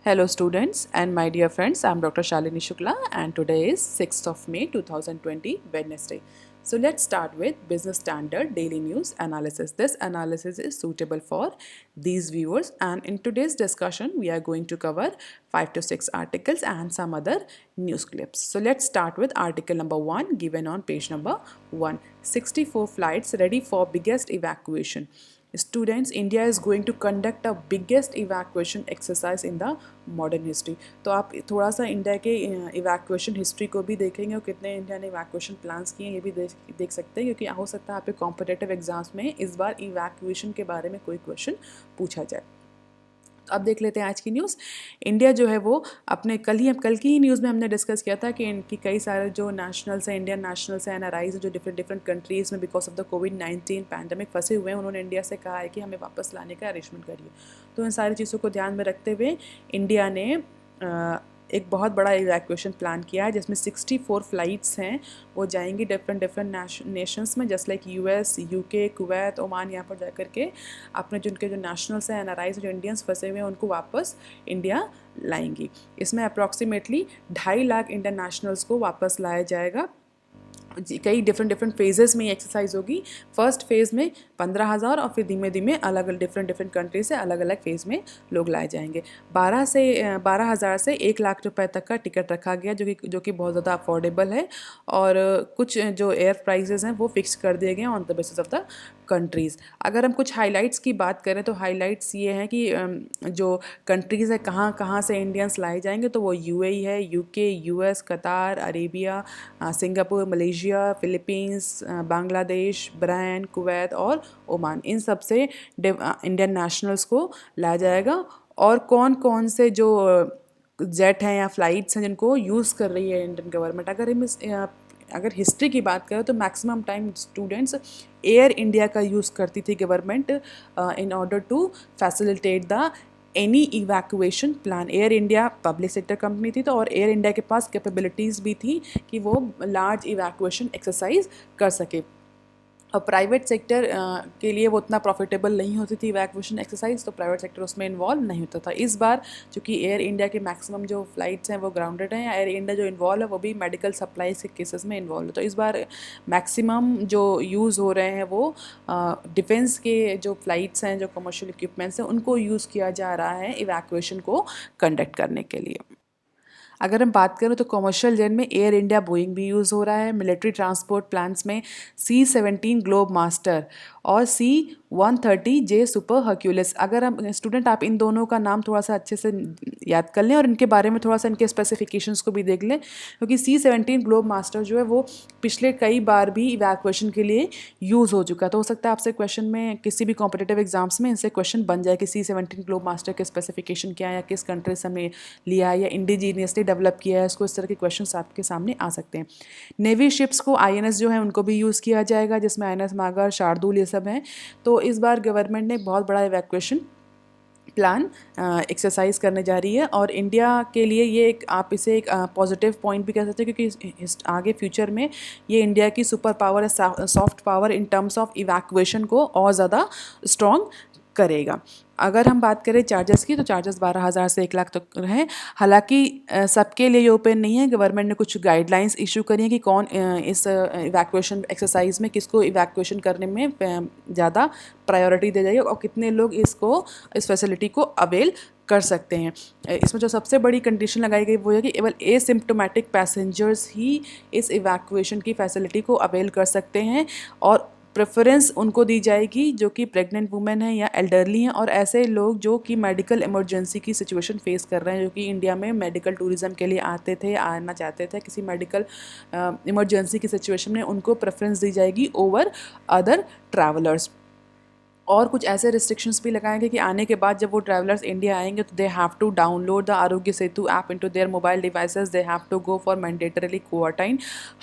Hello students and my dear friends, I am Dr. Shalini Shukla and today is 6th of May 2020 Wednesday. So let's start with Business Standard Daily News Analysis. This analysis is suitable for these viewers and in today's discussion we are going to cover 5 to 6 articles and some other news clips. So let's start with article number 1 given on page number 1. 64 flights ready for biggest evacuation. Students, India is going to conduct a biggest evacuation exercise in the modern history. तो आप थोड़ा सा India के evacuation history को भी देखेंगे और कितने इंडिया ने इवैक्यूएशन प्लान्स किए हैं ये भी देख सकते हैं, क्योंकि हो सकता है आपके कॉम्पिटेटिव एग्जाम्स में इस बार इवैक्यूएशन के बारे में कोई क्वेश्चन पूछा जाए. अब देख लेते हैं आज की न्यूज़. इंडिया जो है वो अपने कल की ही न्यूज़ में हमने डिस्कस किया था कि इनकी कई सारे जो नेशनल्स हैं, इंडियन नेशनल्स हैं, एनआरआईज जो डिफरेंट कंट्रीज़ में because of the covid pandemic फंसे हुए हैं, उन्होंने इंडिया से कहा है कि हमें वापस लाने का अरेंजमेंट करिए. तो इन सारी चीज़ों को ध्यान में रखते हुए इंडिया ने एक बहुत बड़ा इवैक्यूएशन प्लान किया है जिसमें 64 फ्लाइट्स हैं. वो जाएंगी डिफरेंट नेशंस में, just like US, UK, Kuwait, Oman. यहाँ पर जा कर के अपने जिनके जो नेशनल्स हैं, एनआरआईज जो इंडियंस फंसे हुए हैं, उनको वापस इंडिया लाएंगी. इसमें अप्रॉक्सीमेटली 2.5 लाख इंडियन नेशनल्स को वापस लाया जाएगा. कई डिफरेंट फेजेस में ये एक्सरसाइज होगी. फर्स्ट फेज़ में 15,000 और फिर धीमे धीमे अलग डिफरेंट कंट्री से अलग अलग फेज़ में लोग लाए जाएंगे. 12,000 से 1 लाख रुपए तक का टिकट रखा गया, जो कि बहुत ज़्यादा अफोर्डेबल है. और कुछ जो एयर प्राइसेस हैं वो फिक्स कर दिए गए हैं on the basis of the countries. अगर हम कुछ हाईलाइट्स की बात करें तो हाईलाइट्स ये हैं कि जो कंट्रीज़ है कहाँ कहाँ से इंडियंस लाए जाएंगे, तो वो यूएई है, यूके, यूएस, कतार, Arabia, Singapore, Malaysia, Philippines, Bangladesh, Bahrain, Kuwait और ओमान. इन सब से इंडियन नेशनल्स को लाया जाएगा. और कौन कौन से जो जेट हैं या फ्लाइट्स हैं जिनको यूज़ कर रही है इंडियन गवर्नमेंट, अगर हिस्ट्री की बात करें तो maximum time students Air India का यूज़ करती थी government in order to facilitate the any evacuation plan. Air India public sector company थी, तो और एयर इंडिया के पास कैपेबिलिटीज़ भी थी कि वो लार्ज इवैक्यूएशन एक्सरसाइज कर सके. और प्राइवेट सेक्टर के लिए वो उतना प्रॉफिटेबल नहीं होती थी इवैक्यूएशन एक्सरसाइज, तो प्राइवेट सेक्टर उसमें इन्वॉल्व नहीं होता था. इस बार चूँकि एयर इंडिया के मैक्सिमम जो फ्लाइट्स हैं वो ग्राउंडेड हैं, या एयर इंडिया जो इन्वॉल्व है वो भी मेडिकल सप्लाईज के केसेस में इन्वॉल्व है. तो इस बार मैक्सिमम जो यूज़ हो रहे हैं वो डिफेंस के जो फ्लाइट्स हैं, जो कमर्शियल इक्विपमेंट्स हैं, उनको यूज़ किया जा रहा है इवैक्यूएशन को कंडक्ट करने के लिए. अगर हम बात करें तो कमर्शियल जेट में एयर इंडिया बोइंग भी यूज़ हो रहा है. मिलिट्री ट्रांसपोर्ट प्लान्स में C-17 ग्लोब मास्टर और C-130J सुपर हर्क्यूलिस. अगर हम स्टूडेंट आप इन दोनों का नाम थोड़ा सा अच्छे से याद कर लें और इनके बारे में थोड़ा सा इनके स्पेसिफिकेशंस को भी देख लें, क्योंकि C-17 ग्लोब मास्टर जो है वो पिछले कई बार भी इवैक्यूएशन के लिए यूज़ हो चुका है. तो हो सकता है आपसे क्वेश्चन में किसी भी कॉम्पिटेटिव एग्जाम्स में इनसे क्वेश्चन बन जाए कि C-17 ग्लोब मास्टर के स्पेसिफिकेशन क्या है, या किस कंट्री से हमें लिया है, या इंडिजीनियसली डेवलप किया है उसको. इस तरह के क्वेश्चंस आपके सामने आ सकते हैं. नेवी शिप्स को INS जो है उनको भी यूज़ किया जाएगा, जिसमें INS मागर, शार्दुल ये सब हैं. तो इस बार गवर्नमेंट ने बहुत बड़ा इवैक्यूएशन प्लान एक्सरसाइज करने जा रही है. और इंडिया के लिए ये एक आप इसे एक पॉजिटिव पॉइंट भी कह सकते हैं, क्योंकि आगे फ्यूचर में ये इंडिया की सुपर पावर है, soft power in terms of evacuation को और ज़्यादा स्ट्रॉन्ग करेगा. अगर हम बात करें चार्जेस की, तो चार्जेस 12,000 से 1 लाख तक हैं. हालांकि सबके लिए ये ओपन नहीं है. गवर्नमेंट ने कुछ गाइडलाइंस इशू करी हैं कि कौन इस इवैक्यूएशन एक्सरसाइज में किसको इवैक्यूएशन करने में ज़्यादा प्रायोरिटी दी जाएगी और कितने लोग इस फैसिलिटी को अवेल कर सकते हैं. इसमें जो सबसे बड़ी कंडीशन लगाई गई वो है कि केवल एसिम्प्टोमेटिक पैसेंजर्स ही इस इवैक्यूएशन की फैसिलिटी को अवेल कर सकते हैं. और प्रेफरेंस उनको दी जाएगी जो कि प्रेग्नेंट वुमेन है या एल्डरली हैं, और ऐसे लोग जो कि मेडिकल इमरजेंसी की सिचुएशन फेस कर रहे हैं, जो कि इंडिया में मेडिकल टूरिज़्म के लिए आते थे, आना चाहते थे, किसी मेडिकल इमरजेंसी की सिचुएशन में उनको प्रेफरेंस दी जाएगी ओवर अदर ट्रैवलर्स. और कुछ ऐसे रिस्ट्रिक्शंस भी लगाएंगे कि आने के बाद जब वो ट्रैवलर्स इंडिया आएंगे तो they have to download the Aarogya Setu app into their mobile devices. They have to go for mandatorily quarantine.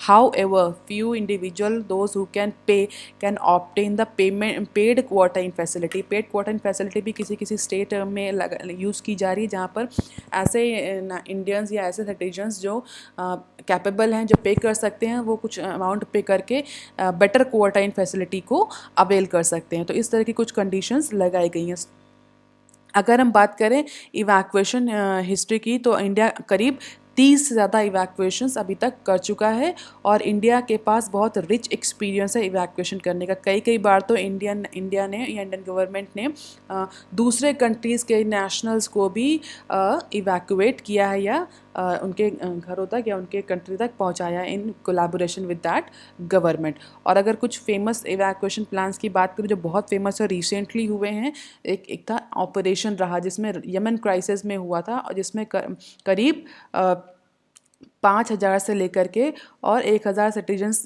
However few individual those who can pay can obtain the paid quarantine facility. Paid quarantine facility भी किसी किसी state में use की जा रही है, जहाँ पर ऐसे इंडियंस या ऐसे सिटीजन्स जो कैपेबल हैं, जो पे कर सकते हैं, वो कुछ अमाउंट पे करके बेटर क्वारंटाइन फैसिलिटी को अवेल कर सकते हैं. तो इस तरह की कुछ कंडीशंस लगाई गई हैं. अगर हम बात करें इवैक्यूएशन हिस्ट्री की, तो इंडिया करीब 30 से ज़्यादा इवैक्यूएशंस अभी तक कर चुका है और इंडिया के पास बहुत रिच एक्सपीरियंस है इवैक्यूएशन करने का। कई कई बार तो इंडिया ने या इंडियन गवर्नमेंट ने दूसरे कंट्रीज़ के नेशनल्स को भी इवैक्यूएट किया है या उनके घरों तक या उनके कंट्री तक पहुंचाया इन कोलैबोरेशन विद दैट गवर्नमेंट। और अगर कुछ फेमस इवैक्यूएशन प्लान्स की बात करूँ जो बहुत फेमस और रिसेंटली हुए हैं, एक था ऑपरेशन रहा जिसमें यमन क्राइसिस में हुआ था और जिसमें करीब 5,000 से लेकर के और 1,000 सिटीजन्स,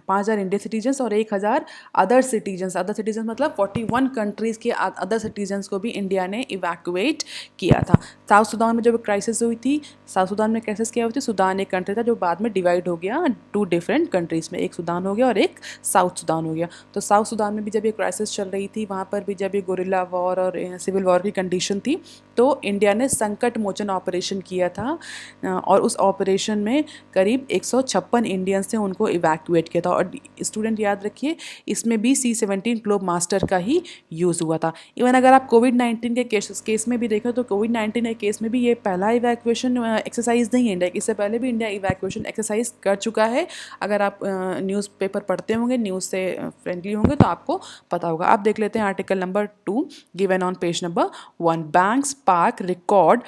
5,000 इंडियन सिटीजन्स और 1,000 अदर सिटीजन्स मतलब 41 कंट्रीज़ के अदर सिटीजन्स को भी इंडिया ने इवैक्यूएट किया था। साउथ सूडान में जब क्राइसिस हुई थी, साउथ सूडान में क्राइसिस क्या हुई थी, सूडान एक कंट्री था जो बाद में डिवाइड हो गया 2 डिफरेंट कंट्रीज़ में, एक सूडान हो गया और एक साउथ सूडान हो गया। तो साउथ सूडान में भी जब ये क्राइसिस चल रही थी, वहाँ पर भी जब ये गोरिल्ला वॉर और सिविल वॉर की कंडीशन थी, तो इंडिया ने संकट मोचन ऑपरेशन किया था और उस ऑपरेशन में करीब 156 इंडियंस थे, उनको इवैक्यूएट किया था। और स्टूडेंट याद रखिए, इसमें भी C-17 ग्लोब मास्टर का ही यूज़ हुआ था। इवन अगर आप कोविड-19 के केस में भी देखें तो कोविड-19 के केस में भी ये पहला इवैक्यूएशन एक्सरसाइज नहीं है इंडिया, इससे पहले भी इंडिया इवैक्यूएशन एक्सरसाइज कर चुका है। अगर आप न्यूज़पेपर पढ़ते होंगे, न्यूज़ से फ्रेंडली होंगे तो आपको पता होगा। आप देख लेते हैं article number 2 given on page number 1, banks park record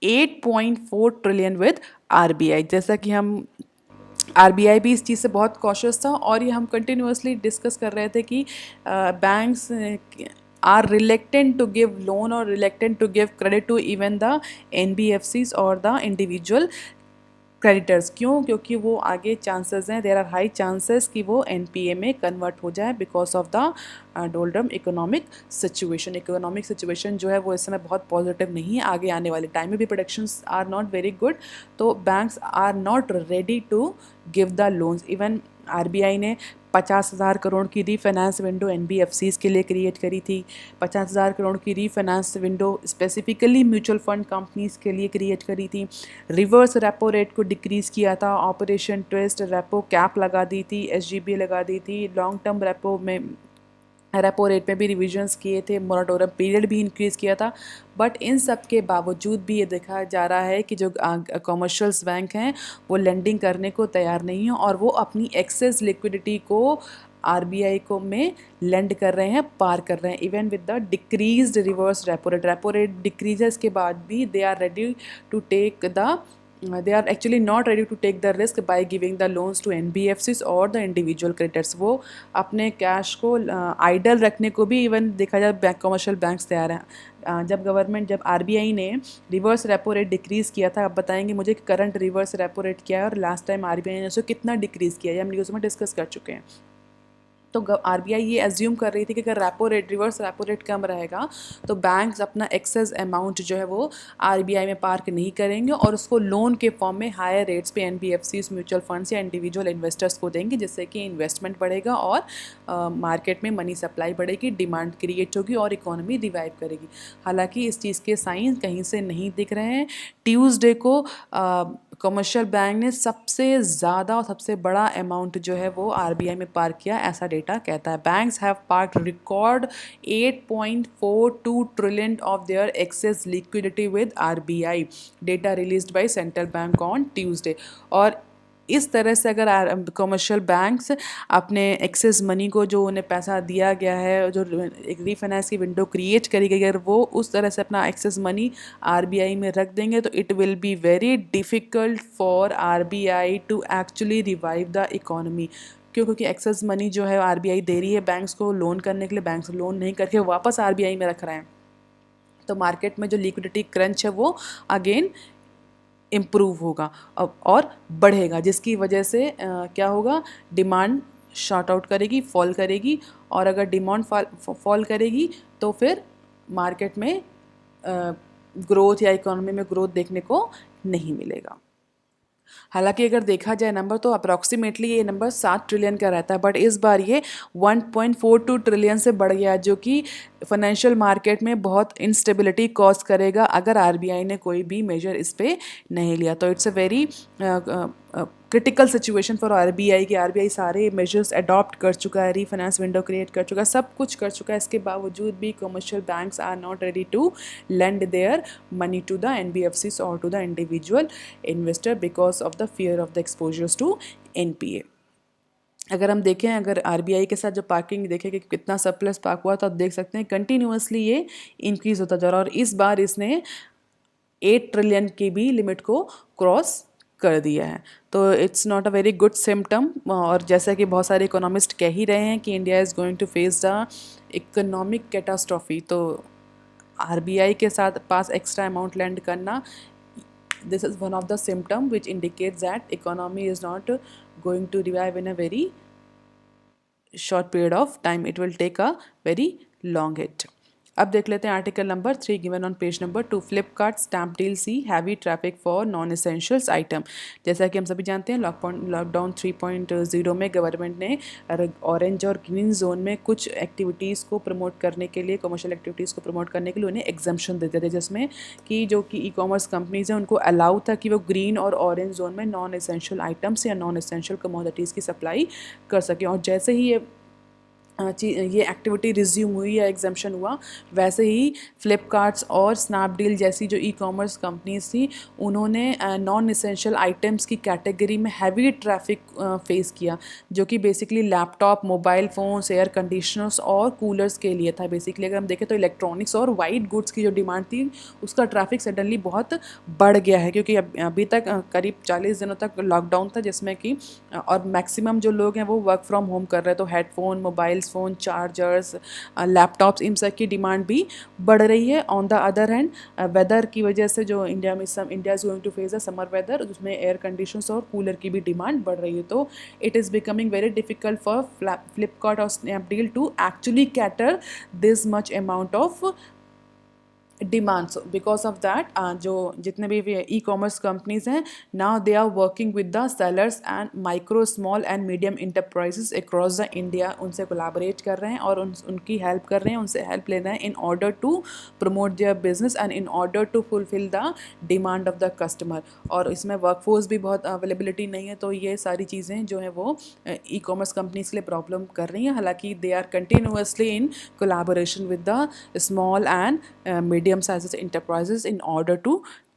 8.4 trillion with RBI। जैसा कि हम RBI भी इस चीज़ से बहुत कॉशियस था और ये हम कंटिन्यूसली डिस्कस कर रहे थे कि banks are reluctant to give loan और reluctant to give credit to even the NBFCs और द इंडिविजुअल क्रेडिटर्स। क्यों? क्योंकि वो आगे चांसेस हैं, देयर आर हाई चांसेस कि वो NPA में कन्वर्ट हो जाए because of the doldrum economic situation जो है वो इस समय बहुत पॉजिटिव नहीं है। आगे आने वाले टाइम में भी productions are not very good, तो banks are not ready to give the loans. Even RBI ने 50,000 करोड़ की रीफाइनेंस विंडो NBFCs के लिए क्रिएट करी थी। 50,000 करोड़ की refinance window specifically mutual fund companies के लिए क्रिएट करी थी। रिवर्स रेपो रेट को डिक्रीज़ किया था, ऑपरेशन ट्विस्ट, रेपो कैप लगा दी थी, SGB लगा दी थी, लॉन्ग टर्म रेपो रेट में भी रिविजन्स किए थे, मोराटोरियम पीरियड भी इंक्रीज़ किया था। बट इन सब के बावजूद भी ये देखा जा रहा है कि जो कमर्शियल्स बैंक हैं वो लेंडिंग करने को तैयार नहीं है और वो अपनी एक्सेस लिक्विडिटी को RBI को में लेंड कर रहे हैं, पार कर रहे हैं। Even with the decreased reverse repo rate decreases के बाद भी they are ready to take the they are actually not ready to take the risk by giving the loans to NBFCs और the individual creditors। वो अपने cash को idol रखने को भी इवन देखा जाए कमर्शियल बैंक्स तैयार हैं। जब RBI ने रिवर्स रेपो रेट डिक्रीज़ किया था, आप बताएंगे मुझे कि करंट रिवर्स रेपो रेट क्या है और लास्ट टाइम RBI ने उसको कितना डिक्रीज़ किया है, हम न्यूज़ में डिस्कस कर चुके हैं। तो RBI ये एज्यूम कर रही थी कि अगर रिवर्स रेपो रेट कम रहेगा तो बैंक्स अपना एक्सेस अमाउंट जो है वो RBI में पार्क नहीं करेंगे और उसको लोन के फॉर्म में हायर रेट्स पे NBFCs, म्यूचुअल फंड्स या इंडिविजुअल इन्वेस्टर्स को देंगे, जिससे कि इन्वेस्टमेंट बढ़ेगा और मार्केट में मनी सप्लाई बढ़ेगी, डिमांड क्रिएट होगी और इकोनॉमी रिवाइव करेगी। हालांकि इस चीज़ के साइन कहीं से नहीं दिख रहे हैं। ट्यूसडे को कमर्शियल बैंक ने सबसे ज़्यादा और सबसे बड़ा अमाउंट जो है वो RBI में पार्क किया, ऐसा डेटा कहता है। Banks have parked record 8.42 trillion of their access liquidity with RBI, data released by central bank on Tuesday. और इस तरह से अगर कमर्शियल बैंक्स अपने एक्सेस मनी को, जो उन्हें पैसा दिया गया है, जो एक रीफाइनेंस की विंडो क्रिएट करी गई, अगर वो उस तरह से अपना एक्सेस मनी RBI में रख देंगे तो it will be very difficult for RBI to actually revive the economy. क्योंकि एक्सेस मनी जो है RBI दे रही है बैंक्स को लोन करने के लिए, बैंक्स लोन नहीं करके वापस RBI में रख रहे हैं, तो मार्केट में जो लिक्विडिटी क्रंच है वो अगेन इम्प्रूव होगा और बढ़ेगा, जिसकी वजह से क्या होगा, डिमांड शॉर्ट आउट करेगी, फॉल करेगी। और अगर डिमांड फॉल करेगी तो फिर मार्केट में ग्रोथ या इकोनॉमी में ग्रोथ देखने को नहीं मिलेगा। हालांकि अगर देखा जाए नंबर तो अप्रॉक्सीमेटली ये नंबर 7 ट्रिलियन का रहता है, बट इस बार ये 1.42 ट्रिलियन से बढ़ गया, जो कि फाइनेंशियल मार्केट में बहुत इंस्टेबिलिटी कॉज करेगा अगर आरबीआई ने कोई भी मेजर इस पर नहीं लिया। तो it's a very critical situation for RBI कि आरबीआई सारे मेजर्स अडॉप्ट कर चुका है, रीफाइनेंस विंडो क्रिएट कर चुका है, सब कुछ कर चुका है। इसके बावजूद भी commercial banks are not ready to lend their money to the NBFCs or to the individual investor because of the fear of the exposures to NPA। अगर हम देखें, अगर आरबीआई के साथ जो पार्किंग देखें कि कितना सरप्लस पार्क हुआ, तो आप देख सकते हैं कंटिन्यूसली ये इंक्रीज होता जा रहा है और इस बार इसने 8 ट्रिलियन की भी लिमिट को क्रॉस कर दिया है। तो it's not a very good symptom. और जैसा कि बहुत सारे इकोनॉमिस्ट कह ही रहे हैं कि India is going to face the economic catastrophe, तो आरबीआई के साथ पास एक्स्ट्रा अमाउंट लैंड करना, this is one of the symptom which indicates that economy is not going to revive in a very short period of time, it will take a very long hit। अब देख लेते हैं article number 3 given on page number 2, Flipkart stamp deal see heavy traffic for non essentials item. जैसा कि हम सभी जानते हैं लॉकडाउन 3.0 में गवर्नमेंट ने ऑरेंज और ग्रीन जोन में कुछ एक्टिविटीज़ को प्रमोट करने के लिए, कमर्शियल एक्टिविटीज़ को प्रमोट करने के लिए उन्हें एग्जम्पशन देते थे, जिसमें कि जो कि ई कॉमर्स कंपनीज़ हैं उनको अलाउ था कि वो ग्रीन और ऑरेंज जोन में नॉन एसेंशियल आइटम्स या नॉन एसेंशियल कमोडिटीज़ की सप्लाई कर सकें। और जैसे ही ये एक्टिविटी रिज्यूम हुई या एग्जाम्पशन हुआ, वैसे ही फ्लिपकार्ट्स और स्नैपडील जैसी जो ई कॉमर्स कंपनीज थी उन्होंने नॉन एसेंशियल आइटम्स की कैटेगरी में हैवी ट्रैफिक फेस किया, जो कि basically laptop, mobile phones, air conditioners और कूलर्स के लिए था। बेसिकली अगर हम देखें तो इलेक्ट्रॉनिक्स और वाइट गुड्स की जो डिमांड थी उसका ट्रैफिक सडनली बहुत बढ़ गया है, क्योंकि अभी तक करीब 40 दिनों तक लॉकडाउन था, जिसमें कि और मैक्सिमम जो लोग हैं वो वर्क फ्रॉम होम कर रहे हैं। तो headphone, mobile phone, chargers, laptops, इन सब की डिमांड भी बढ़ रही है। On the other hand weather की वजह से जो India is going to face a summer weather, उसमें एयर कंडीशनर्स और कूलर की भी डिमांड बढ़ रही है। तो it is becoming very difficult for Flipkart और Snapdeal to actually cater this much amount of demands. Because of that जो जितने भी ई कॉमर्स कंपनीज हैं, now they are working with the sellers and micro, small and medium enterprises across the India. उनसे collaborate कर रहे हैं और उनकी हेल्प कर रहे हैं, उनसे हेल्प ले रहे हैं in order to promote their business and in order to fulfil the demand of the customer. और इसमें वर्कफोर्स भी बहुत अवेलेबिलिटी नहीं है, तो ये सारी चीज़ें जो है वो ई कॉमर्स कंपनीज के लिए प्रॉब्लम कर रही हैं। हालांकि they are continuously in collaboration with the small and medium sizes enterprises in order to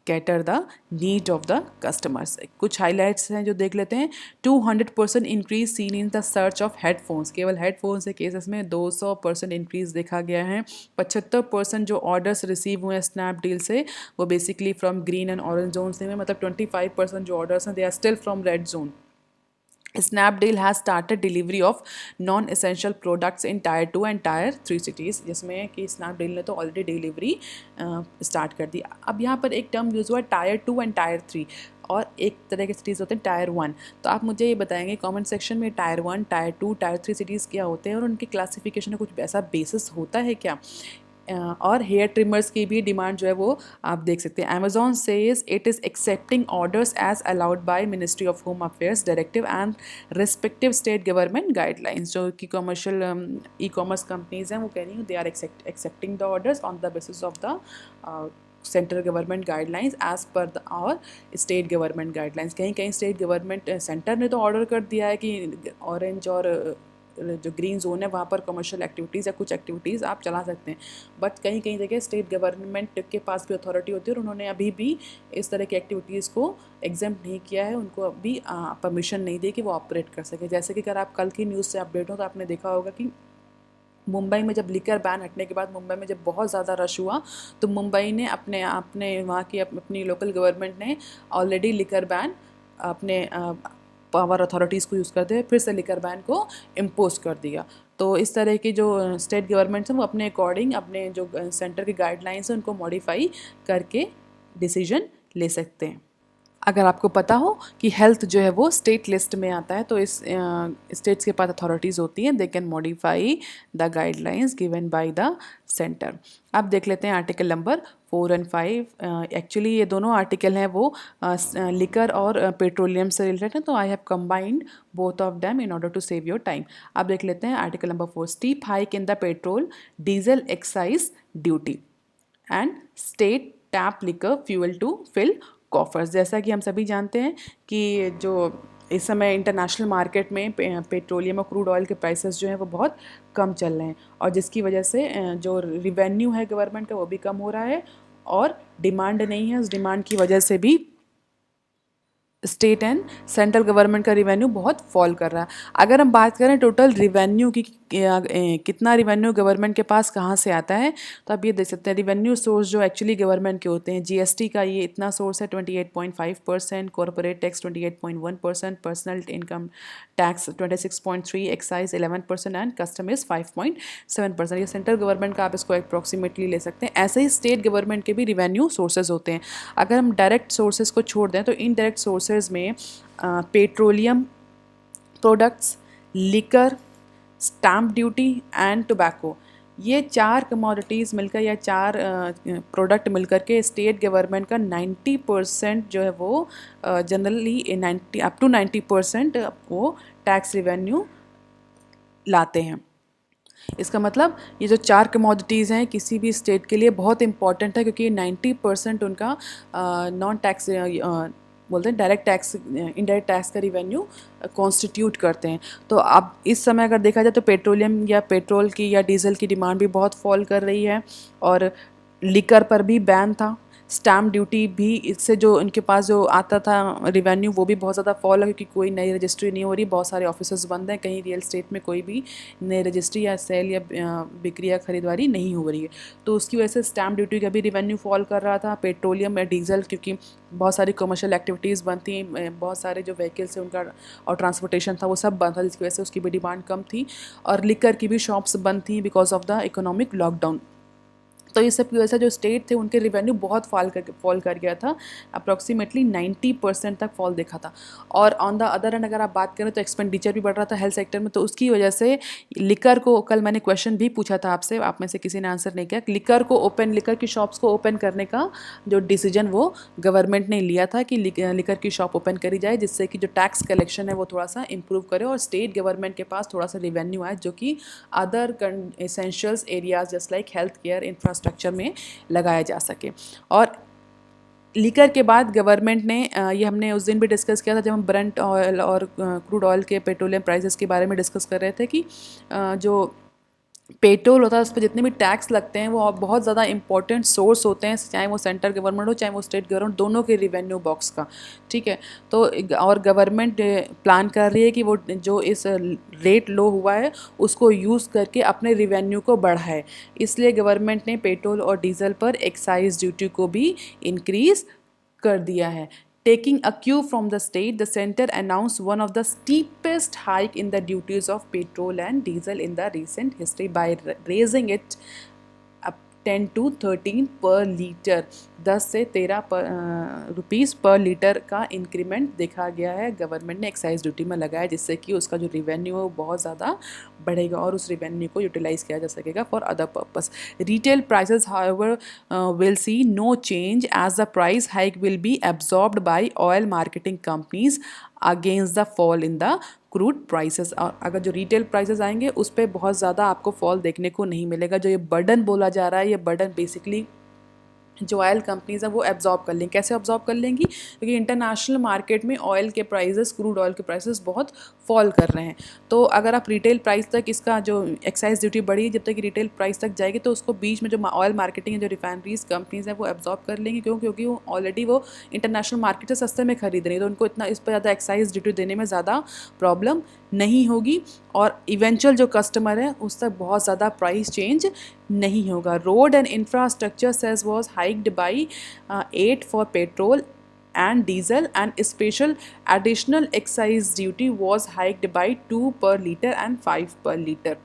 cater the need of the customers। कुछ highlights हैं जो देख लेते हैं। 200% increase seen in the search of headphones। केवल headphones के केसेस में 200% increase देखा गया है। 75% जो orders receive हुए हैं स्नैपडील से वो basically from green and orange zones में, मतलब 25% जो orders हैं they are still from red zone। Snapdeal has started delivery of non-essential products in Tier 2 and Tier 3 cities, जिसमें कि Snapdeal ने तो ऑलरेडी डिलीवरी स्टार्ट कर दी। अब यहाँ पर एक टर्म यूज़ हुआ Tier 2 एंड Tier 3, और एक तरह के सिटीज़ होते हैं Tier 1। तो आप मुझे ये बताएंगे कमेंट सेक्शन में Tier 1, Tier 2, Tier 3 सिटीज़ क्या होते हैं और उनकी क्लासिफिकेशन में कुछ ऐसा बेसिस होता है क्या। और हेयर ट्रिमर्स की भी डिमांड जो है वो आप देख सकते हैं। Amazon says it is accepting orders as allowed by ministry of home affairs directive and respective state government guidelines. जो कि कमर्शियल ई कॉमर्स कंपनीज हैं वो कह रही हैं they are accepting the orders on the basis of the central government guidelines as per the और state government guidelines. कहीं कहीं स्टेट गवर्नमेंट सेंटर ने तो ऑर्डर कर दिया है कि ऑरेंज और जो ग्रीन जोन है वहाँ पर कमर्शियल एक्टिविटीज़ या कुछ एक्टिविटीज़ आप चला सकते हैं, बट कहीं कहीं जगह स्टेट गवर्नमेंट के पास भी अथॉरिटी होती है और उन्होंने अभी भी इस तरह की एक्टिविटीज़ को एग्जेम्प्ट नहीं किया है, उनको अभी परमिशन नहीं दी कि वो ऑपरेट कर सके। जैसे कि अगर आप कल की न्यूज़ से अपडेट हो तो आपने देखा होगा कि मुंबई में जब लिकर बैन हटने के बाद मुंबई में जब बहुत ज़्यादा रश हुआ तो मुंबई ने अपने वहाँ की अपनी लोकल गवर्नमेंट ने ऑलरेडी लिकर बैन अपने पावर अथॉरिटीज़ को यूज़ करते हुए फिर से लिकर बैन को इम्पोज कर दिया। तो इस तरह की जो स्टेट गवर्नमेंट्स हैं वो अपने अकॉर्डिंग अपने जो सेंटर की गाइडलाइंस हैं उनको मॉडिफाई करके डिसीजन ले सकते हैं। अगर आपको पता हो कि हेल्थ जो है वो स्टेट लिस्ट में आता है, तो इस स्टेट्स के पास अथॉरिटीज़ होती हैं, they can modify the guidelines given by the centre. अब देख लेते हैं आर्टिकल नंबर 4 और 5। एक्चुअली ये दोनों आर्टिकल हैं वो लिकर और पेट्रोलियम से रिलेटेड हैं, तो I have combined both of them in order to save your time. अब देख लेते हैं article number 4, steep hike in the petrol diesel excise duty and state tap liquor fuel to fill coffers. जैसा कि हम सभी जानते हैं कि जो इस समय इंटरनेशनल मार्केट में पेट्रोलियम और क्रूड ऑयल के प्राइसेस जो हैं वो बहुत कम चल रहे हैं, और जिसकी वजह से जो रिवेन्यू है गवर्नमेंट का वो भी कम हो रहा है, और डिमांड नहीं है, उस डिमांड की वजह से भी स्टेट एंड सेंट्रल गवर्नमेंट का रिवेन्यू बहुत फॉल कर रहा है। अगर हम बात करें टोटल रिवेन्यू की, कितना रिवेन्यू गवर्नमेंट के पास कहाँ से आता है, तो आप ये देख सकते हैं रिवेन्यू सोर्स जो एक्चुअली गवर्नमेंट के होते हैं। जीएसटी का ये इतना सोर्स है 28.5%, corporate tax 28.1%, personal income tax 26.3%, excise 11% and custom is 5.7%। ये सेंट्रल गवर्नमेंट का आप इसको अप्रॉक्सीमेटली ले सकते हैं। ऐसे ही स्टेट गवर्नमेंट के भी रिवेन्यू सोर्सेज होते हैं। अगर हम डायरेक्ट सोर्सेज को छोड़ दें तो इनडायरेक्ट सोर्सेज में petroleum products, liquor, stamp duty and tobacco, ये 4 कमोडिटीज़ मिलकर या 4 प्रोडक्ट मिलकर के स्टेट गवर्नमेंट का 90% जो है वो जनरली 90 अप टू 90% वो टैक्स रिवेन्यू लाते हैं। इसका मतलब ये जो 4 कमोडिटीज़ हैं किसी भी स्टेट के लिए बहुत इंपॉर्टेंट है, क्योंकि 90% उनका नॉन टैक्स बोलते हैं डायरेक्ट टैक्स, इनडायरेक्ट टैक्स का रिवेन्यू कॉन्स्टिट्यूट करते हैं। तो अब इस समय अगर देखा जाए तो पेट्रोलियम या पेट्रोल की या डीजल की डिमांड भी बहुत फॉल कर रही है, और लिकर पर भी बैन था। स्टैम्प ड्यूटी भी, इससे जो इनके पास जो आता था रिवेन्यू वो भी बहुत ज़्यादा फॉल है, क्योंकि कोई नई रजिस्ट्री नहीं हो रही, बहुत सारे ऑफिसेज बंद हैं, कहीं रियल स्टेट में कोई भी नई रजिस्ट्री या सेल या बिक्री या खरीदारी नहीं हो रही है, तो उसकी वजह से स्टैम्प ड्यूटी का भी रिवेन्यू फॉल कर रहा था। पेट्रोलियम या डीजल, क्योंकि बहुत सारी कमर्शियल एक्टिविटीज़ बंद थी, बहुत सारे जो व्हीकल्स हैं उनका और ट्रांसपोर्टेशन था वो सब बंद था, जिसकी वजह से उसकी भी डिमांड कम थी, और लिकर की भी शॉप्स बंद थी because of the economic lockdown. तो ये सब की वजह से जो स्टेट थे उनके रिवेन्यू बहुत फॉल कर गया था, अप्रॉक्सीमेटली 90% तक फॉल देखा था। और ऑन द अदर एंड अगर आप बात करें तो एक्सपेंडिचर भी बढ़ रहा था हेल्थ सेक्टर में, तो उसकी वजह से लिकर को, कल मैंने क्वेश्चन भी पूछा था आपसे, आप में से किसी ने आंसर नहीं किया, लिकर की शॉप्स को ओपन करने का जो डिसीजन वो गवर्नमेंट ने लिया था कि लिकर की शॉप ओपन करी जाए, जिससे कि जो टैक्स कलेक्शन है वो थोड़ा सा इंप्रूव करे और स्टेट गवर्नमेंट के पास थोड़ा सा रिवेन्यू आए, जो कि other essentials areas just like health care, infrastructure में लगाया जा सके। और लिकर के बाद गवर्नमेंट ने ये हमने उस दिन भी डिस्कस किया था जब हम ब्रेंट ऑयल और क्रूड ऑयल के पेट्रोलियम प्राइसेस के बारे में डिस्कस कर रहे थे, कि जो पेट्रोल होता है उस पर जितने भी टैक्स लगते हैं वो बहुत ज़्यादा इंपॉर्टेंट सोर्स होते हैं, चाहे वो सेंट्रल गवर्नमेंट हो चाहे वो स्टेट गवर्नमेंट, दोनों के रिवेन्यू बॉक्स का, ठीक है। तो और गवर्नमेंट प्लान कर रही है कि वो जो इस रेट लो हुआ है उसको यूज़ करके अपने रिवेन्यू को बढ़ाए, इसलिए गवर्नमेंट ने पेट्रोल और डीजल पर एक्साइज ड्यूटी को भी इंक्रीज़ कर दिया है। Taking a cue from the state, the center announced one of the steepest hike in the duties of petrol and diesel in the recent history by raising it up 10 to 13 पर litre, 10 से 13 rupees पर litre का increment देखा गया है, government ने excise duty में लगाया, जिससे कि उसका जो रिवेन्यू है वो बहुत ज़्यादा बढ़ेगा और उस रिवेन्यू को यूटिलाइज़ किया जा सकेगा for other purpose. Retail prices however will see no change as the price hike will be absorbed by oil marketing companies against the fall in the crude prices. और अगर जो रिटेल प्राइसेस आएंगे उस पर बहुत ज़्यादा आपको फॉल देखने को नहीं मिलेगा। जो ये बर्डन बोला जा रहा है, ये बर्डन बेसिकली जो ऑयल कंपनीज हैं वो एब्जॉर्ब कर लेंगी। कैसे एब्जॉर्ब कर लेंगी? क्योंकि इंटरनेशनल मार्केट में ऑयल के प्राइसेस, क्रूड ऑयल के प्राइसेस बहुत फॉल कर रहे हैं। तो अगर आप रिटेल प्राइस तक इसका जो एक्साइज ड्यूटी बढ़ी, जब तक रिटेल प्राइस तक जाएगी तो उसको बीच में जो ऑयल मार्केटिंग जो रिफाइनरीज कंपनीज हैं वो एब्जॉर्ब कर लेंगी, क्योंकि वो ऑलरेडी वो इंटरनेशनल मार्केट से सस्ते में खरीद रही है, तो उनको इतना इस पर ज़्यादा एक्साइज ड्यूटी देने में ज़्यादा प्रॉब्लम नहीं होगी, और इवेंचुअल जो कस्टमर है उस तक बहुत ज़्यादा प्राइस चेंज नहीं होगा। Road and infrastructure cess was hiked by 8 for petrol and diesel, and special additional excise duty was hiked by 2 per liter and 5 per liter।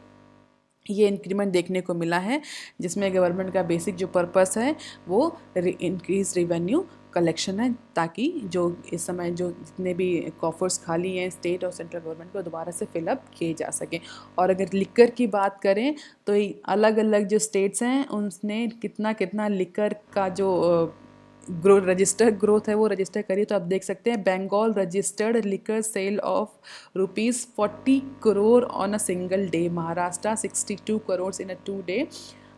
ये इंक्रीमेंट देखने को मिला है, जिसमें गवर्नमेंट का बेसिक जो पर्पस है वो इंक्रीज रिवेन्यू कलेक्शन है, ताकि जो इस समय जो जितने भी कॉफर्स खाली हैं स्टेट और सेंट्रल गवर्नमेंट को दोबारा से फिलअप किए जा सकें। और अगर लिकर की बात करें तो अलग अलग जो स्टेट्स हैं उनने कितना कितना लिकर का जो रजिस्टर ग्रोथ है वो रजिस्टर करिए, तो आप देख सकते हैं Bengal registered liquor sale of ₹40 crore on a single day, Maharashtra 62 crore in a 2 day,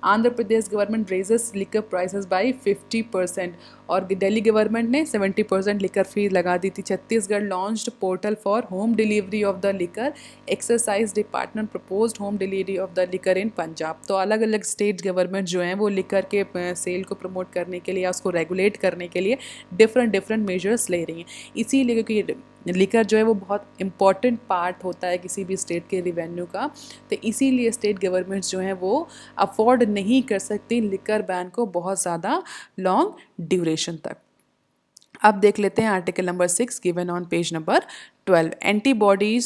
Andhra Pradesh government raises liquor prices by 50%, और दिल्ली गवर्नमेंट ने 70% लिकर फी लगा दी थी। Chhattisgarh launched portal for home delivery of the liquor, exercise department proposed home delivery of the liquor in Punjab. तो अलग अलग state government जो हैं वो लिकर के सेल को प्रमोट करने के लिए या उसको रेगुलेट करने के लिए डिफरेंट मेजर्स ले रही हैं। इसीलिए क्योंकि लिकर जो है वो बहुत इंपॉर्टेंट पार्ट होता है किसी भी स्टेट के रिवेन्यू का, तो इसीलिए स्टेट गवर्नमेंट्स जो हैं वो अफोर्ड नहीं कर सकती लिकर बैन को बहुत ज़्यादा लॉन्ग ड्यूरेशन तक। अब देख लेते हैं article number 6 given on page number 12, antibody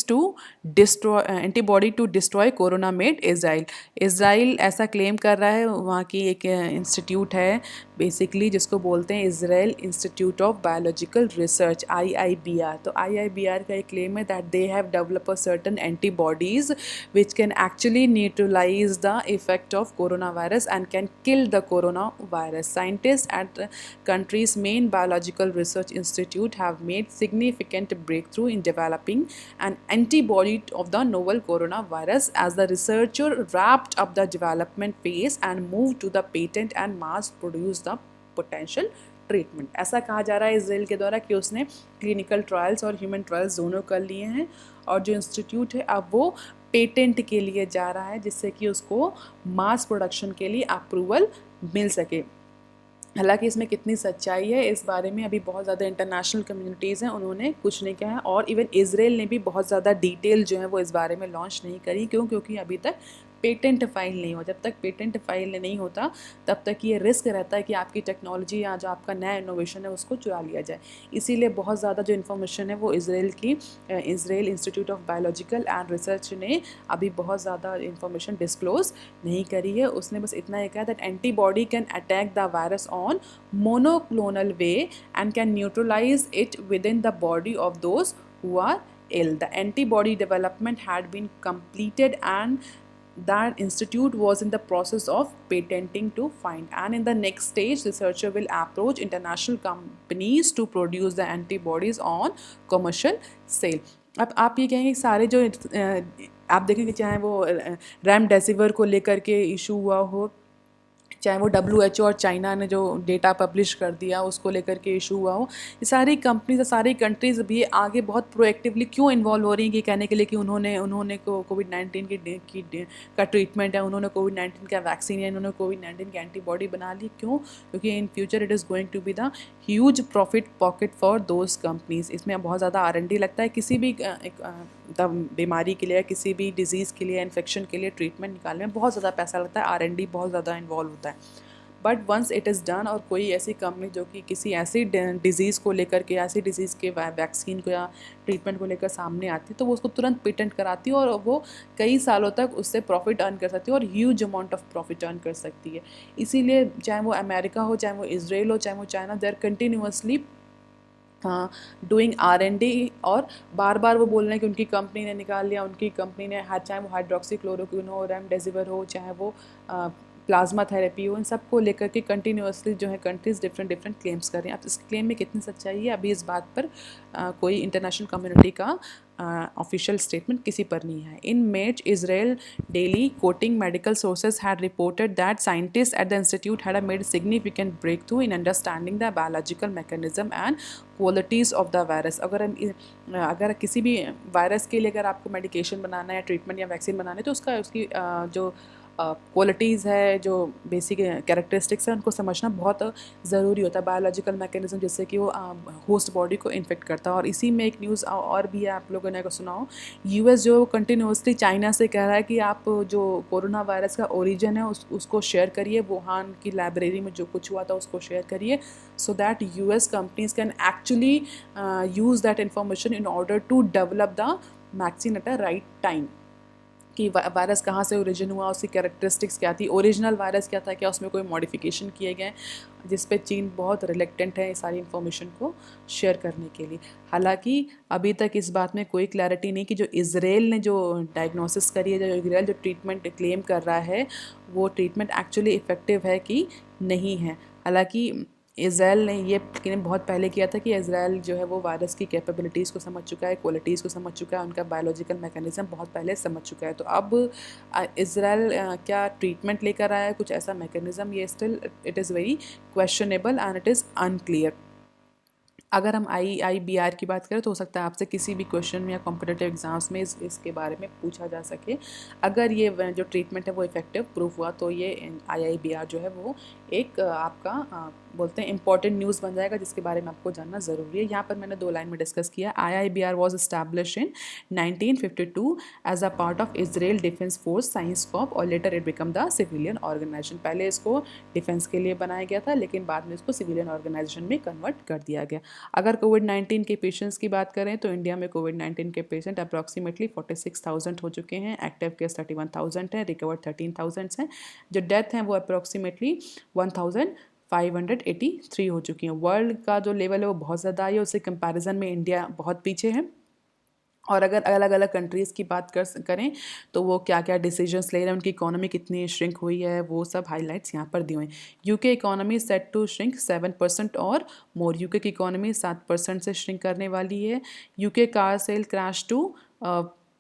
to destroy corona made Israel. Israel ऐसा क्लेम कर रहा है, वहाँ की एक इंस्टीट्यूट है बेसिकली जिसको बोलते हैं Israel Institute of Biological Research, IIBR। तो IIBR का एक क्लेम है that they have develop a certain antibodies which can actually neutralise the effect of corona virus and can kill the corona virus. Scientist at country's main biological research institute have made significant breakthrough in developing an antibody of the novel coronavirus as the researcher wrapped up the development phase and moved to the patent and mass produce the potential treatment. ऐसा कहा जा रहा है Israel के द्वारा कि उसने clinical trials और ह्यूमन ट्रायल्स दोनों कर लिए हैं, और जो इंस्टीट्यूट है अब वो पेटेंट के लिए जा रहा है जिससे कि उसको मास प्रोडक्शन के लिए अप्रूवल मिल सके। हालांकि इसमें कितनी सच्चाई है इस बारे में अभी बहुत ज़्यादा इंटरनेशनल कम्युनिटीज़ हैं उन्होंने कुछ नहीं कहा है, और इवन इजराइल ने भी बहुत ज़्यादा डिटेल जो है वो इस बारे में लॉन्च नहीं करी। क्यों? क्योंकि अभी तक पेटेंट फाइल नहीं हो। जब तक पेटेंट फाइल नहीं होता तब तक ये रिस्क रहता है कि आपकी टेक्नोलॉजी या जो आपका नया इनोवेशन है उसको चुरा लिया जाए। इसीलिए बहुत ज़्यादा जो इन्फॉर्मेशन है वो Israel institute of biological and research ने अभी बहुत ज़्यादा इन्फॉर्मेशन डिस्क्लोज नहीं करी है। उसने बस इतना ही कहा that antibody can attack the virus on monoclonal way and can neutralise it within the body of those who are ill. The antibody development had been completed and that institute was in the process of patenting to find, and in the next stage researcher will approach international companies to produce the antibodies on commercial sale. अब आप ये कहेंगे सारे जो आप देखेंगे चाहे वो रेमडेसिविर को लेकर के इशू हुआ हो, चाहे वो WHO और चाइना ने जो डेटा पब्लिश कर दिया उसको लेकर के इशू हुआ हो, ये सारी कंपनीज सारी कंट्रीज़ भी आगे बहुत प्रोएक्टिवली क्यों इन्वॉल्व हो रही हैं कि कहने के लिए कि उन्होंने कोविड-19 का ट्रीटमेंट है, उन्होंने कोविड-19 का वैक्सीन है, उन्होंने कोविड-19 की एंटीबॉडी बना ली। क्यों? क्योंकि in future it is going to be the huge profit pocket for those companies. इसमें बहुत ज़्यादा R&D लगता है किसी भी बीमारी के लिए, किसी भी डिजीज़ के लिए, इन्फेक्शन के लिए ट्रीटमेंट निकालने में बहुत ज़्यादा पैसा लगता है, R&D बहुत ज़्यादा इन्वॉल्व होता है। But once it is done और कोई ऐसी कंपनी जो कि किसी ऐसी डिज़ीज़ को लेकर के, ऐसी डिज़ीज़ के वैक्सीन को या ट्रीटमेंट को लेकर सामने आती है तो वो उसको तुरंत पेटेंट कराती है और वो कई सालों तक उससे प्रॉफिट अर्न कर सकती है और huge amount of profit earn कर सकती है। इसीलिए चाहे वो अमेरिका हो, चाहे वो इसराइल हो, चाहे वो China, they are continuously doing R&D, और बार बार वो बोल रहे हैं कि उनकी कंपनी ने निकाल लिया, उनकी कंपनी ने, चाहे वो हाइड्रोक्सीक्लोरोक्विन हो, रेमडेसिविर हो, चाहे वो प्लाज्मा थेरेपी हो, इन सब को लेकर के कंटिन्यूसली जो है कंट्रीज़ डिफरेंट क्लेम्स कर रही हैं। अब इस क्लेम में कितनी सच्चाई है अभी इस बात पर कोई इंटरनेशनल कम्युनिटी का ऑफिशियल स्टेटमेंट किसी पर नहीं है। इन March, Israel Daily, quoting medical sources, had reported that scientists at the institute had made a significant breakthrough in understanding the biological mechanism and qualities of the virus। अगर किसी भी virus के लिए अगर आपको मेडिकेशन बनाना है या ट्रीटमेंट या वैक्सीन बनाना है तो उसकी जो क्वालिटीज़ है, जो बेसिक कैरेक्टरिस्टिक्स हैं, उनको समझना बहुत ज़रूरी होता है। बायोलॉजिकल मैकेनिज्म जिससे कि वो होस्ट बॉडी को इन्फेक्ट करता है। और इसी में एक न्यूज़ और भी है, आप लोगों ने सुना हो, US जो कंटिन्यूसली चाइना से कह रहा है कि आप जो कोरोना वायरस का ओरिजिन है उसको शेयर करिए, वुहान की लाइब्रेरी में जो कुछ हुआ था उसको शेयर करिए, so that US companies can actually use that information in order to develop the vaccine at a right time. कि वायरस कहाँ से ओरिजिन हुआ, उसकी कैरेक्टरिस्टिक्स क्या थी, ओरिजिनल वायरस क्या था, क्या उसमें कोई मॉडिफिकेशन किए गए, जिस पे चीन बहुत रिलेक्टेंट है सारी इन्फॉर्मेशन को शेयर करने के लिए। हालांकि अभी तक इस बात में कोई क्लैरिटी नहीं कि जो इज़राइल ने जो डायग्नोसिस करी है, जो इज़राइल जो ट्रीटमेंट क्लेम कर रहा है, वो ट्रीटमेंट एक्चुअली इफ़ेक्टिव है कि नहीं है। हालांकि इसराइल ने ये क्लेम बहुत पहले किया था कि इसराइल जो है वो वायरस की कैपेबिलिटीज़ को समझ चुका है, क्वालिटीज़ को समझ चुका है, उनका बायोलॉजिकल मैकेनिज्म बहुत पहले समझ चुका है। तो अब इसराइल क्या ट्रीटमेंट लेकर आया है, कुछ ऐसा मैकेनिज्म, ये still it is very questionable and it is unclear. अगर हम IIBR की बात करें तो हो सकता है आपसे किसी भी क्वेश्चन में या कॉम्पिटिटिव एग्जाम्स में इसके बारे में पूछा जा सके। अगर ये जो ट्रीटमेंट है वो इफेक्टिव प्रूफ हुआ तो ये IIBR जो है वो एक आपका बोलते हैं इंपॉर्टेंट न्यूज़ बन जाएगा, जिसके बारे में आपको जानना ज़रूरी है। यहाँ पर मैंने 2 लाइन में डिस्कस किया। IIBR was establish in 1952 as a part of Israel defence force science corp और later it become the civilian organisation. पहले इसको डिफेंस के लिए बनाया गया था, लेकिन बाद में इसको सिविलियन ऑर्गेनाइजेशन में कन्वर्ट कर दिया गया। अगर कोविड-19 के पेशेंट्स की बात करें तो इंडिया में कोविड-19 के पेशेंट अप्रॉक्सीमेटली 46,000 हो चुके हैं, एक्टिव केस 31,000 है, रिकवर्ड 13,000 हैं, जो डेथ हैं वो अप्रॉक्सीमेटली 1,583 हो चुकी हैं। वर्ल्ड का जो लेवल है वो बहुत ज़्यादा है, उससे कंपैरिजन में इंडिया बहुत पीछे है। और अगर अलग अलग कंट्रीज़ की बात करें तो वो क्या क्या डिसीजंस ले रहे हैं, उनकी इकोनॉमी कितनी श्रिंक हुई है, वो सब हाइलाइट्स यहाँ पर दिए हुए हैं। UK economy set to shrink 7% or more. UK की इकोनॉमी 7% से श्रिंक करने वाली है। UK car sale crash to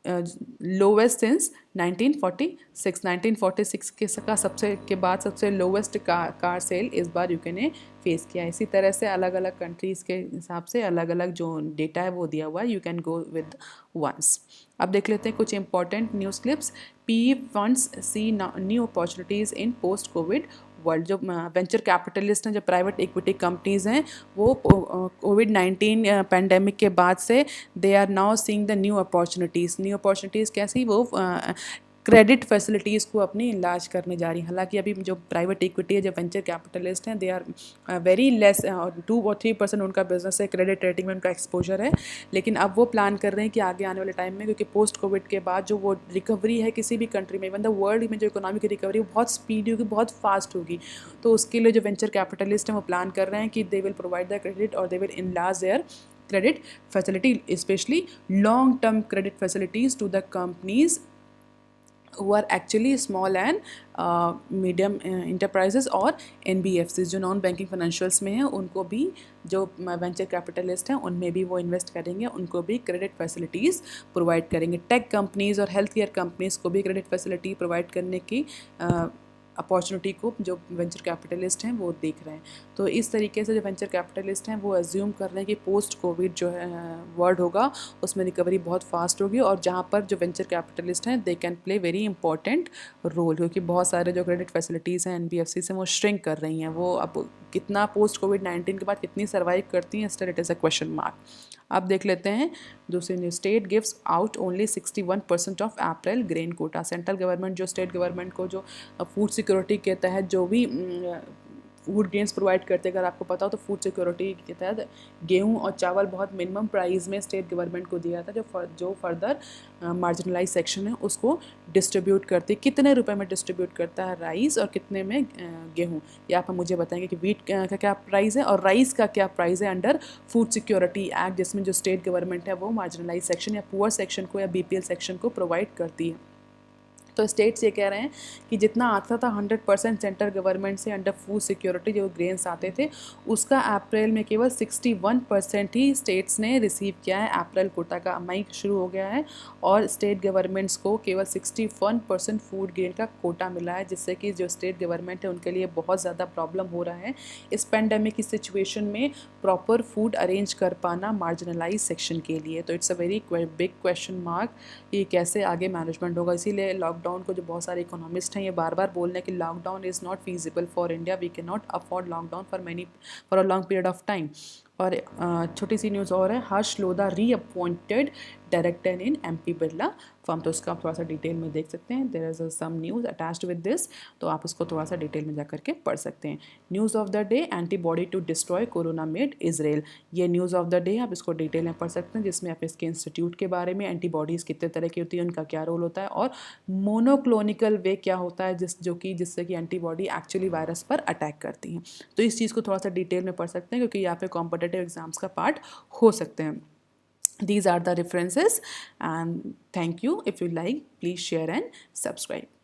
lowest since 1946 के बाद सबसे लोवेस्ट कार सेल इस बार यूके ने फेस किया। इसी तरह से अलग अलग कंट्रीज़ के हिसाब से अलग अलग जो डेटा है वो दिया हुआ है, you can go with once. अब देख लेते हैं कुछ important news clips. PE funds see new opportunities in post covid world. जो वेंचर कैपिटलिस्ट हैं, जो प्राइवेट इक्विटी कंपनीज़ हैं, वो कोविड-19 पैंडेमिक के बाद से they are now seeing the new opportunities कैसी, वो क्रेडिट फैसिलिटीज़ को अपनी इलाज करने जा रही हैं। हालांकि अभी जो प्राइवेट इक्विटी है, जो वेंचर कैपिटलिस्ट हैं, दे आर वेरी लेस, 2 और 3% उनका बिजनेस है, क्रेडिट रेटिंग में उनका एक्सपोजर है। लेकिन अब वो प्लान कर रहे हैं कि आगे आने वाले टाइम में, क्योंकि पोस्ट कोविड के बाद जो वो रिकवरी है किसी भी कंट्री में, इवन द वर्ल्ड में जो इकोनॉमी की रिकवरी वो बहुत स्पीडी होगी, बहुत फास्ट होगी। तो उसके लिए जो वेंचर कैपिटलिस्ट हैं वो प्लान कर रहे हैं कि they will provide the credit और they will enlarge their credit facility, especially long term credit facilities to the companies who are actually small and medium enterprises और NBFCs जो नॉन बैंकिंग फाइनेंशियल्स में हैं, उनको भी जो वेंचर कैपिटलिस्ट हैं उनमें भी वो इन्वेस्ट करेंगे, उनको भी क्रेडिट फैसिलिटीज़ प्रोवाइड करेंगे। टेक कंपनीज़ और हेल्थ केयर कंपनीज़ को भी क्रेडिट फैसिलिटी प्रोवाइड करने की अपॉर्चुनिटी को जो वेंचर कैपिटलिस्ट हैं वो देख रहे हैं। तो इस तरीके से जो वेंचर कैपिटलिस्ट हैं वो एज्यूम कर रहे हैं कि पोस्ट कोविड जो है वर्ल्ड होगा उसमें रिकवरी बहुत फास्ट होगी, और जहाँ पर जो वेंचर कैपिटलिस्ट हैं they can play very important role, क्योंकि बहुत सारे जो क्रेडिट फैसिलिटीज़ हैं NBFCs हैं वो श्रिंक कर रही हैं। वो अब कितना पोस्ट कोविड-19 के बाद कितनी सर्वाइव करती हैं, still it is a question mark. अब देख लेते हैं दूसरी news. State gives out only 61% of April grain quota. Central government जो स्टेट गवर्नमेंट को जो फूड सिक्योरिटी के तहत जो भी फूड ग्रेन्स प्रोवाइड करते हैं, अगर आपको पता हो तो फूड सिक्योरिटी के तहत गेहूं और चावल बहुत मिनिमम प्राइस में स्टेट गवर्नमेंट को दिया था, जो फर्दर मार्जिनलाइज सेक्शन है उसको डिस्ट्रीब्यूट करती है। कितने रुपए में डिस्ट्रीब्यूट करता है राइस और कितने में गेहूं, ये आप मुझे बताएंगे कि वीट का क्या प्राइस है और राइस का क्या प्राइस है अंडर फूड सिक्योरिटी एक्ट, जिसमें जो स्टेट गवर्नमेंट है वो मार्जिनलाइज सेक्शन या पुअर सेक्शन को या BPL सेक्शन को प्रोवाइड करती है। तो स्टेट्स ये कह रहे हैं कि जितना आता था 100% सेंट्रल गवर्नमेंट से अंडर फूड सिक्योरिटी जो ग्रेन्स आते थे, उसका अप्रैल में केवल 61% ही स्टेट्स ने रिसीव किया है। अप्रैल कोटा का मई शुरू हो गया है और स्टेट गवर्नमेंट्स को केवल 61% फूड ग्रेन का कोटा मिला है, जिससे कि जो स्टेट गवर्नमेंट है उनके लिए बहुत ज़्यादा प्रॉब्लम हो रहा है इस पेंडेमिक की सिचुएशन में प्रॉपर फूड अरेंज कर पाना मार्जिनलाइज सेक्शन के लिए। तो it's a very big question mark कि कैसे आगे मैनेजमेंट होगा। इसीलिए लॉकडाउन को जो बहुत सारे इकोनॉमिस्ट हैं ये बार बार बोल रहे हैं कि lockdown is not feasible for India, we can not afford lockdown for a long period of time. और छोटी सी न्यूज़ और है, Harsh Lodha reappointed director in MP Birla firm. तो उसका आप थोड़ा सा डिटेल में देख सकते हैं, there is some news attached with this, तो आप उसको थोड़ा सा डिटेल में जा करके पढ़ सकते हैं। News of the day, antibody to destroy corona made Israel, ये न्यूज़ ऑफ द डे आप इसको डिटेल में पढ़ सकते हैं, जिसमें आप इसके इंस्टीट्यूट के बारे में, एंटीबॉडीज़ कितने तरह की होती है, उनका क्या रोल होता है, और मोनोक्लोनिकल वे क्या होता है जिससे कि एंटीबॉडी एक्चुअली वायरस पर अटैक करती हैं। तो इस चीज़ को थोड़ा सा डिटेल में पढ़ सकते हैं, क्योंकि यहाँ पे कॉम्पिटिटिव एग्जाम्स का पार्ट हो सकते हैं। These are the references, and thank you. If you like, please share and subscribe.